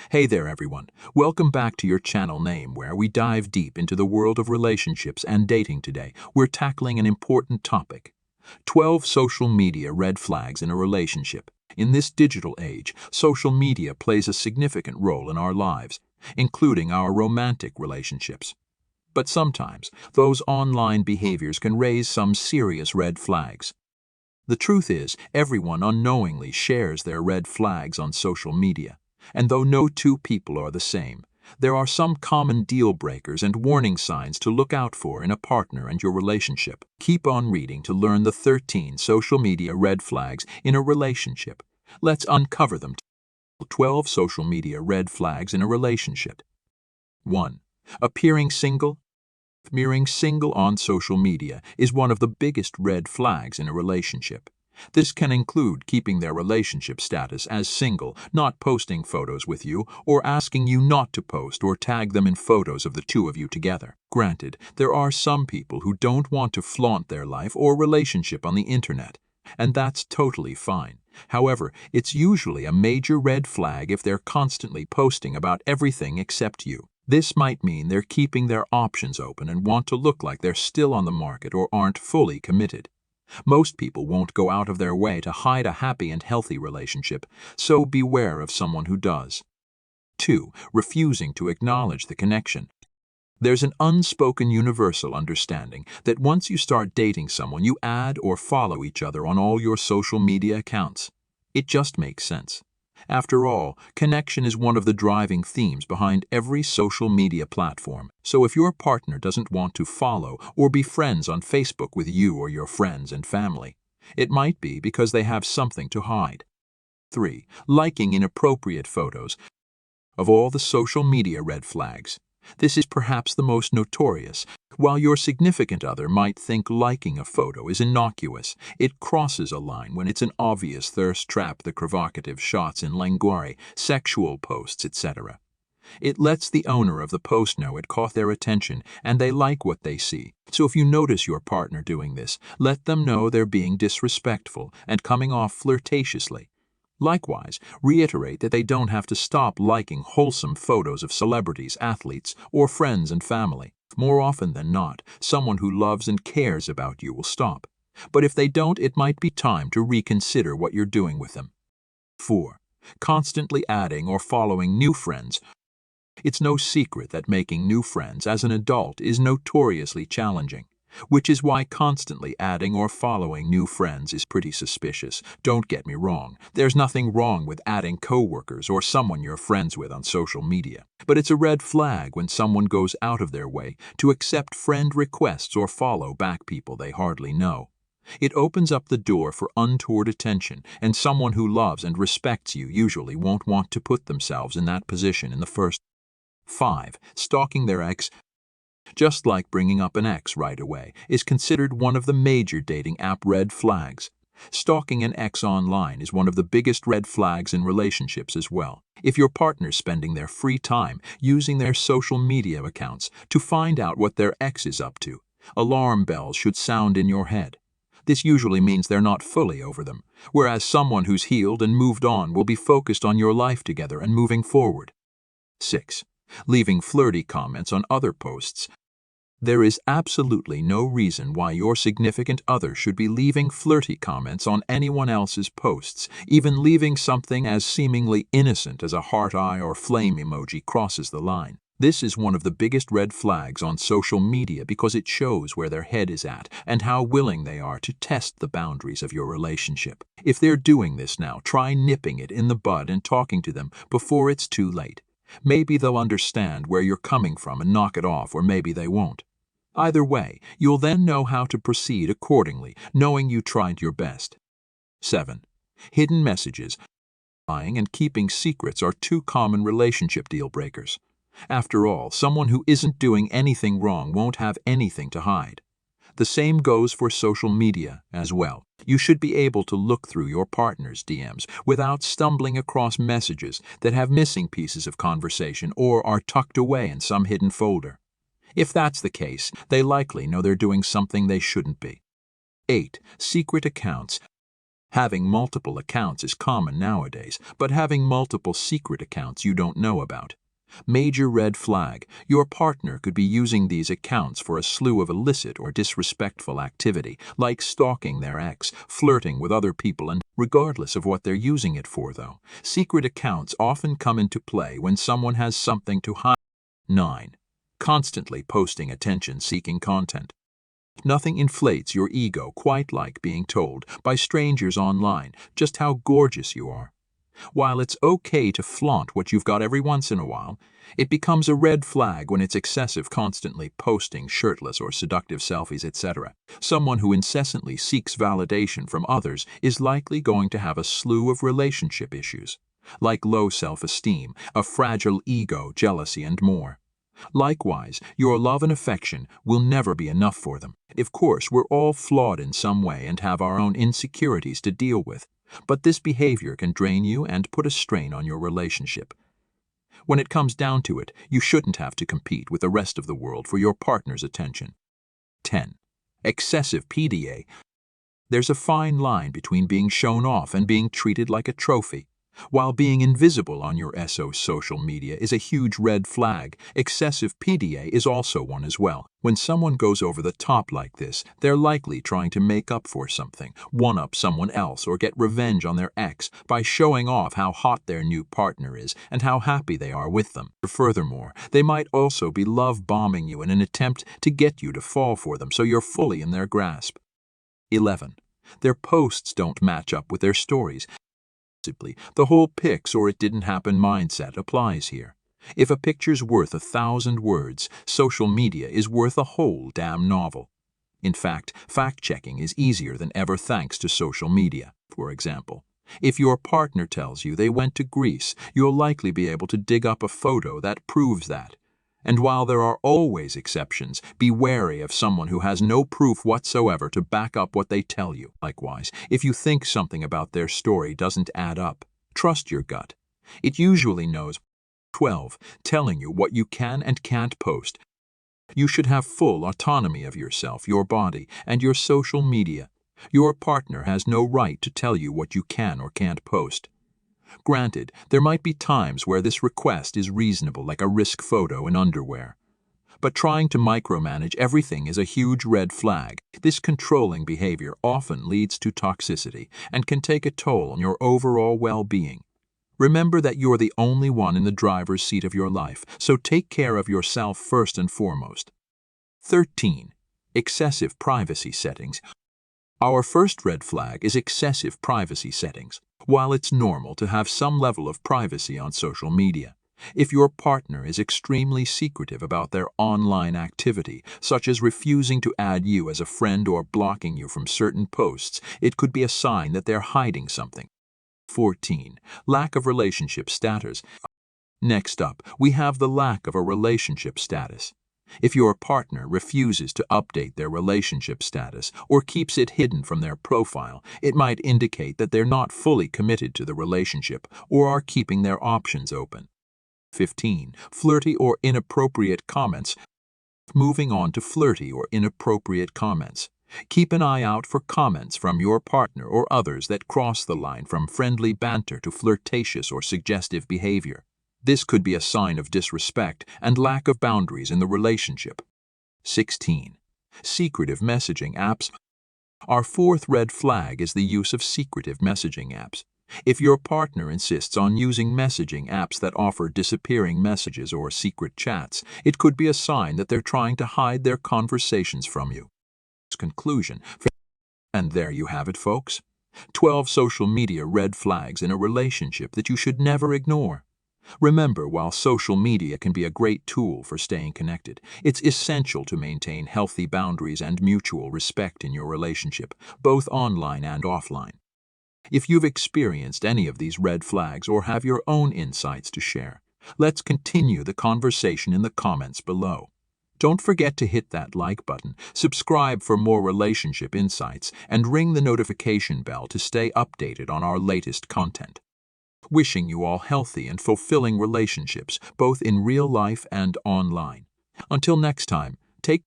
Hey there, everyone. Welcome back to your channel name, where we dive deep into the world of relationships and dating today. We're tackling an important topic: 12 social media red flags in a relationship. In this digital age, social media plays a significant role in our lives, including our romantic relationships. But sometimes, those online behaviors can raise some serious red flags. The truth is, everyone unknowingly shares their red flags on social media. And though no two people are the same, there are some common deal breakers and warning signs to look out for in a partner and your relationship. Keep on reading to learn the 13 social media red flags in a relationship. Let's uncover them. 12 social media red flags in a relationship. 1. Appearing single. Appearing single on social media is one of the biggest red flags in a relationship. This can include keeping their relationship status as single, not posting photos with you, or asking you not to post or tag them in photos of the two of you together. Granted, there are some people who don't want to flaunt their life or relationship on the internet, and that's totally fine. However, it's usually a major red flag if they're constantly posting about everything except you. This might mean they're keeping their options open and want to look like they're still on the market or aren't fully committed. Most people won't go out of their way to hide a happy and healthy relationship, so beware of someone who does. 2. Refusing to acknowledge the connection. There's an unspoken universal understanding that once you start dating someone, you add or follow each other on all your social media accounts. It just makes sense. After all, connection is one of the driving themes behind every social media platform. So if your partner doesn't want to follow or be friends on Facebook with you or your friends and family, it might be because they have something to hide. 3. Liking inappropriate photos. Of all the social media red flags, this is perhaps the most notorious. While your significant other might think liking a photo is innocuous, it crosses a line when it's an obvious thirst trap. The provocative shots in lingerie, sexual posts, etc. It lets the owner of the post know it caught their attention and they like what they see. So if you notice your partner doing this, let them know they're being disrespectful and coming off flirtatiously. Likewise, reiterate that they don't have to stop liking wholesome photos of celebrities, athletes, or friends and family. More often than not, someone who loves and cares about you will stop. But if they don't, it might be time to reconsider what you're doing with them. 4. Constantly adding or following new friends. It's no secret that making new friends as an adult is notoriously challenging, which is why constantly adding or following new friends is pretty suspicious. Don't get me wrong, there's nothing wrong with adding coworkers or someone you're friends with on social media. But it's a red flag when someone goes out of their way to accept friend requests or follow back people they hardly know. It opens up the door for untoward attention, and someone who loves and respects you usually won't want to put themselves in that position in the first. 5. Stalking their ex. Just like bringing up an ex right away is considered one of the major dating app red flags. Stalking an ex online is one of the biggest red flags in relationships as well. If your partner's spending their free time using their social media accounts to find out what their ex is up to, alarm bells should sound in your head. This usually means they're not fully over them, whereas someone who's healed and moved on will be focused on your life together and moving forward. 6. Leaving flirty comments on other posts. There is absolutely no reason why your significant other should be leaving flirty comments on anyone else's posts. Even leaving something as seemingly innocent as a heart eye or flame emoji crosses the line. This is one of the biggest red flags on social media because it shows where their head is at and how willing they are to test the boundaries of your relationship. If they're doing this now, try nipping it in the bud and talking to them before it's too late. Maybe they'll understand where you're coming from and knock it off, or maybe they won't. Either way, you'll then know how to proceed accordingly, knowing you tried your best. 7. Hidden messages. Lying and keeping secrets are two common relationship deal breakers. After all, someone who isn't doing anything wrong won't have anything to hide. The same goes for social media as well. You should be able to look through your partner's DMs without stumbling across messages that have missing pieces of conversation or are tucked away in some hidden folder. If that's the case, they likely know they're doing something they shouldn't be. 8. Secret accounts. Having multiple accounts is common nowadays, but having multiple secret accounts you don't know about. Major red flag: your partner could be using these accounts for a slew of illicit or disrespectful activity, like stalking their ex, flirting with other people, and regardless of what they're using it for, though, secret accounts often come into play when someone has something to hide. 9. Constantly posting attention-seeking content. Nothing inflates your ego quite like being told by strangers online just how gorgeous you are. While it's okay to flaunt what you've got every once in a while, it becomes a red flag when it's excessive, constantly posting shirtless or seductive selfies, etc. Someone who incessantly seeks validation from others is likely going to have a slew of relationship issues, like low self-esteem, a fragile ego, jealousy, and more. Likewise, your love and affection will never be enough for them. Of course, we're all flawed in some way and have our own insecurities to deal with, but this behavior can drain you and put a strain on your relationship. When it comes down to it, you shouldn't have to compete with the rest of the world for your partner's attention. 10. Excessive PDA. There's a fine line between being shown off and being treated like a trophy. While being invisible on your social media is a huge red flag, excessive PDA is also one as well. When someone goes over the top like this, they're likely trying to make up for something, one-up someone else, or get revenge on their ex by showing off how hot their new partner is and how happy they are with them. Furthermore, they might also be love-bombing you in an attempt to get you to fall for them so you're fully in their grasp. 11. Their posts don't match up with their stories. The whole pics or it didn't happen mindset applies here. If a picture's worth 1,000 words, social media is worth a whole damn novel. In fact, fact-checking is easier than ever thanks to social media. For example, if your partner tells you they went to Greece, you'll likely be able to dig up a photo that proves that. And while there are always exceptions, be wary of someone who has no proof whatsoever to back up what they tell you. Likewise, if you think something about their story doesn't add up, trust your gut. It usually knows. 12. Telling you what you can and can't post. You should have full autonomy of yourself, your body, and your social media. Your partner has no right to tell you what you can or can't post. Granted, there might be times where this request is reasonable, like a risk photo in underwear. But trying to micromanage everything is a huge red flag. This controlling behavior often leads to toxicity and can take a toll on your overall well-being. Remember that you're the only one in the driver's seat of your life, so take care of yourself first and foremost. 13. Excessive privacy settings. Our first red flag is excessive privacy settings. While it's normal to have some level of privacy on social media, if your partner is extremely secretive about their online activity, such as refusing to add you as a friend or blocking you from certain posts, it could be a sign that they're hiding something. 14. Lack of relationship status. Next up, we have the lack of a relationship status. If your partner refuses to update their relationship status or keeps it hidden from their profile, it might indicate that they're not fully committed to the relationship or are keeping their options open. 15. Flirty or inappropriate comments. Moving on to flirty or inappropriate comments. Keep an eye out for comments from your partner or others that cross the line from friendly banter to flirtatious or suggestive behavior. This could be a sign of disrespect and lack of boundaries in the relationship. 16. Secretive messaging apps. Our fourth red flag is the use of secretive messaging apps. If your partner insists on using messaging apps that offer disappearing messages or secret chats, it could be a sign that they're trying to hide their conversations from you. Conclusion. And there you have it, folks. 12 social media red flags in a relationship that you should never ignore. Remember, while social media can be a great tool for staying connected, it's essential to maintain healthy boundaries and mutual respect in your relationship, both online and offline. If you've experienced any of these red flags or have your own insights to share, let's continue the conversation in the comments below. Don't forget to hit that like button, subscribe for more relationship insights, and ring the notification bell to stay updated on our latest content. Wishing you all healthy and fulfilling relationships, both in real life and online. Until next time, take